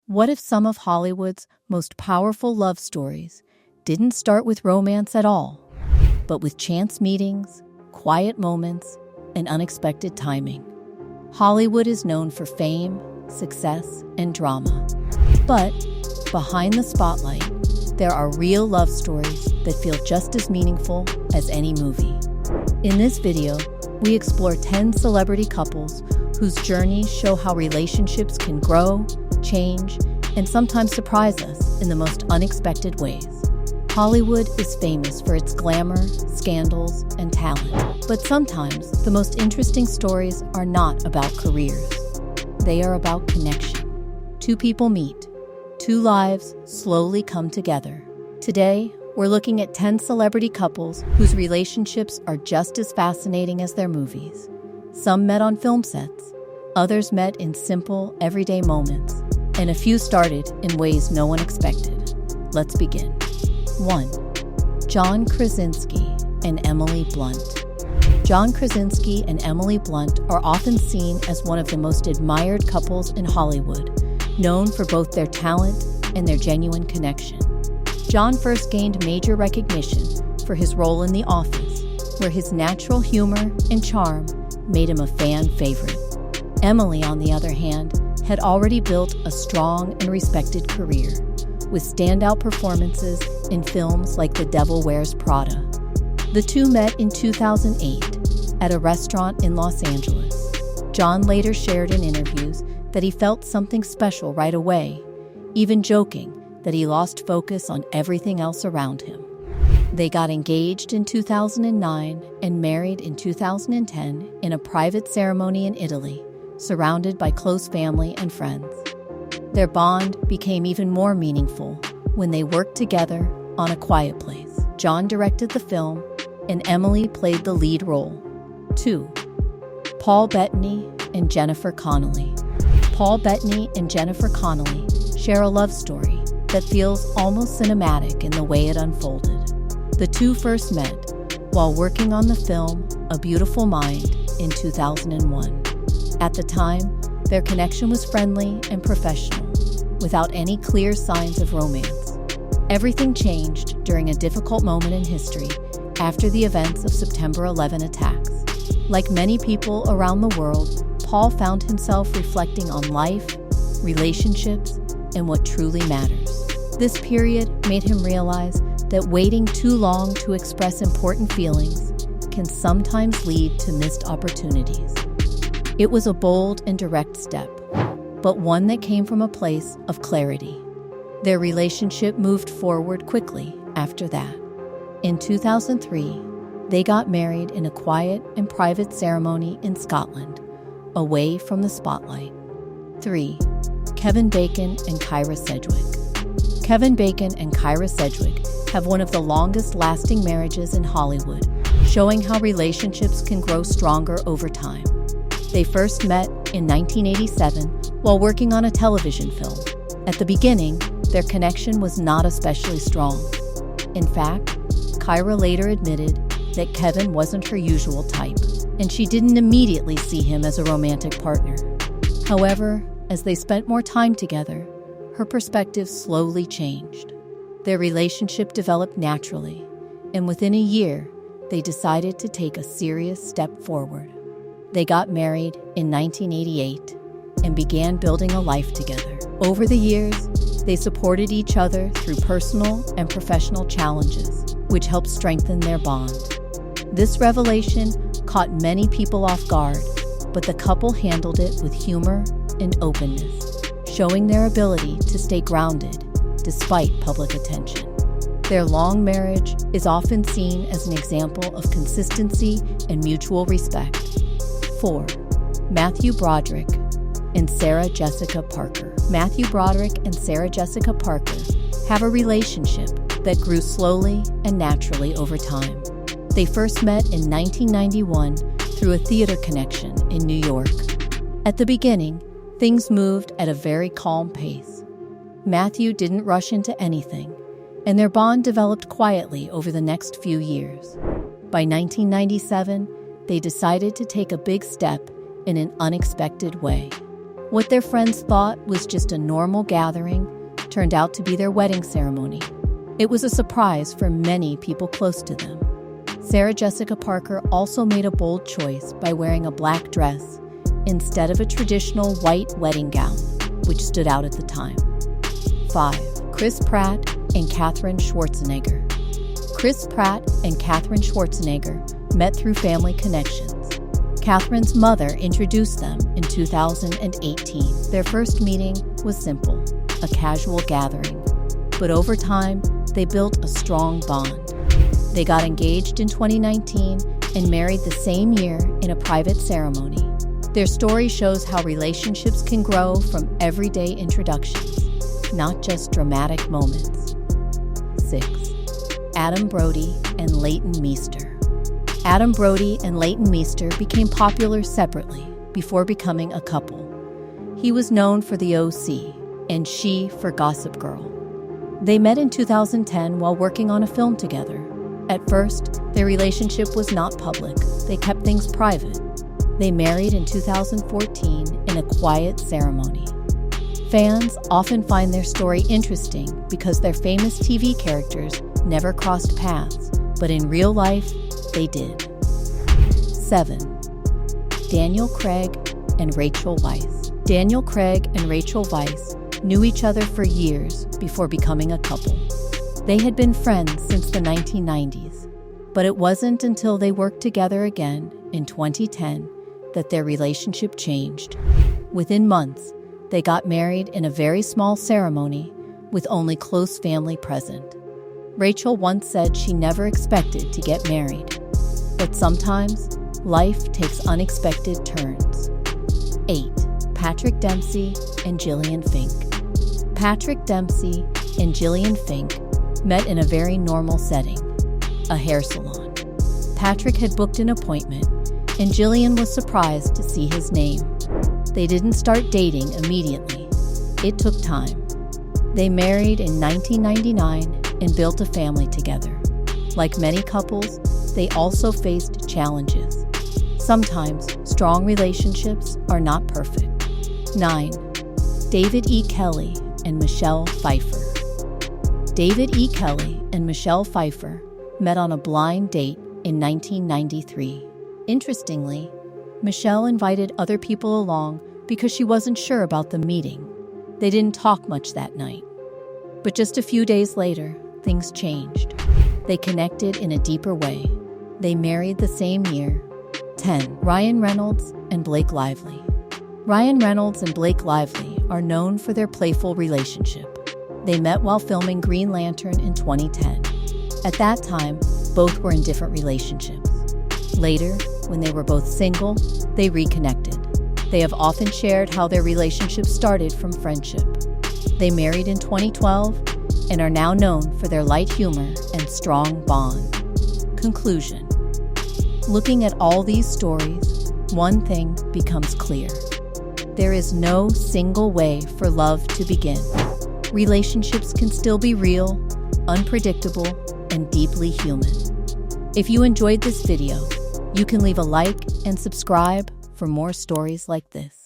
What if some of Hollywood's most powerful love stories didn't start with romance at all, but with chance meetings, quiet moments, and unexpected timing? Hollywood is known for fame, success, and drama. But behind the spotlight, there are real love stories that feel just as meaningful as any movie. In this video, we explore 10 celebrity couples whose journeys show how relationships can grow, change, and sometimes surprise us in the most unexpected ways. Hollywood is famous for its glamour, scandals, and talent. But sometimes the most interesting stories are not about careers. They are about connection. Two people meet. Two lives slowly come together. Today, we're looking at 10 celebrity couples whose relationships are just as fascinating as their movies. Some met on film sets, others met in simple, everyday moments, and a few started in ways no one expected. Let's begin. 1. John Krasinski and Emily Blunt. John Krasinski and Emily Blunt are often seen as one of the most admired couples in Hollywood, known for both their talent and their genuine connection. John first gained major recognition for his role in The Office, where his natural humor and charm made him a fan favorite. Emily, on the other hand, had already built a strong and respected career, with standout performances in films like The Devil Wears Prada. The two met in 2008 at a restaurant in Los Angeles. John later shared in interviews that he felt something special right away, even joking that he lost focus on everything else around him. They got engaged in 2009 and married in 2010 in a private ceremony in Italy, surrounded by close family and friends. Their bond became even more meaningful when they worked together on A Quiet Place. John directed the film, and Emily played the lead role. 2. Paul Bettany and Jennifer Connelly. Paul Bettany and Jennifer Connelly share a love story that feels almost cinematic in the way it unfolded. The two first met while working on the film A Beautiful Mind in 2001. At the time, their connection was friendly and professional, without any clear signs of romance. Everything changed during a difficult moment in history after the events of September 11 attacks. Like many people around the world, Paul found himself reflecting on life, relationships, and what truly matters. This period made him realize that waiting too long to express important feelings can sometimes lead to missed opportunities. It was a bold and direct step, but one that came from a place of clarity. Their relationship moved forward quickly after that. In 2003, they got married in a quiet and private ceremony in Scotland, away from the spotlight. 3. Kevin Bacon and Kyra Sedgwick. Kevin Bacon and Kyra Sedgwick have one of the longest-lasting marriages in Hollywood, showing how relationships can grow stronger over time. They first met in 1987 while working on a television film. At the beginning, their connection was not especially strong. In fact, Kyra later admitted that Kevin wasn't her usual type, and she didn't immediately see him as a romantic partner. However, as they spent more time together, her perspective slowly changed. Their relationship developed naturally, and within a year, they decided to take a serious step forward. They got married in 1988 and began building a life together. Over the years, they supported each other through personal and professional challenges, which helped strengthen their bond. This revelation caught many people off guard, but the couple handled it with humor and openness, showing their ability to stay grounded despite public attention. Their long marriage is often seen as an example of consistency and mutual respect. 4. Matthew Broderick and Sarah Jessica Parker. Matthew Broderick and Sarah Jessica Parker have a relationship that grew slowly and naturally over time. They first met in 1991 through a theater connection in New York. At the beginning, things moved at a very calm pace. Matthew didn't rush into anything, and their bond developed quietly over the next few years. By 1997, they decided to take a big step in an unexpected way. What their friends thought was just a normal gathering turned out to be their wedding ceremony. It was a surprise for many people close to them. Sarah Jessica Parker also made a bold choice by wearing a black dress instead of a traditional white wedding gown, which stood out at the time. 5. Chris Pratt and Katherine Schwarzenegger. Chris Pratt and Katherine Schwarzenegger met through family connections. Katherine's mother introduced them in 2018. Their first meeting was simple, a casual gathering. But over time, they built a strong bond. They got engaged in 2019 and married the same year in a private ceremony. Their story shows how relationships can grow from everyday introductions, not just dramatic moments. 6. Adam Brody and Leighton Meester. Adam Brody and Leighton Meester became popular separately before becoming a couple. He was known for The OC and she for Gossip Girl. They met in 2010 while working on a film together. At first, their relationship was not public. They kept things private. They married in 2014 in a quiet ceremony. Fans often find their story interesting because their famous TV characters never crossed paths, but in real life, they did. 7. Daniel Craig and Rachel Weisz. Daniel Craig and Rachel Weisz knew each other for years before becoming a couple. They had been friends since the 1990s, but it wasn't until they worked together again in 2010 that their relationship changed. Within months, they got married in a very small ceremony with only close family present. Rachel once said she never expected to get married, but sometimes life takes unexpected turns. 8. Patrick Dempsey and Gillian Fink. Patrick Dempsey and Gillian Fink met in a very normal setting, a hair salon. Patrick had booked an appointment, and Gillian was surprised to see his name. They didn't start dating immediately. It took time. They married in 1999 and built a family together. Like many couples, they also faced challenges. Sometimes strong relationships are not perfect. 9. David E. Kelley and Michelle Pfeiffer. David E. Kelley and Michelle Pfeiffer met on a blind date in 1993. Interestingly, Michelle invited other people along because she wasn't sure about the meeting. They didn't talk much that night. But just a few days later, things changed. They connected in a deeper way. They married the same year. 10. Ryan Reynolds and Blake Lively. Ryan Reynolds and Blake Lively are known for their playful relationship. They met while filming Green Lantern in 2010. At that time, both were in different relationships. Later, when they were both single, they reconnected. They have often shared how their relationship started from friendship. They married in 2012 and are now known for their light humor and strong bond. Conclusion. Looking at all these stories, one thing becomes clear. There is no single way for love to begin. Relationships can still be real, unpredictable, and deeply human. If you enjoyed this video, you can leave a like and subscribe for more stories like this.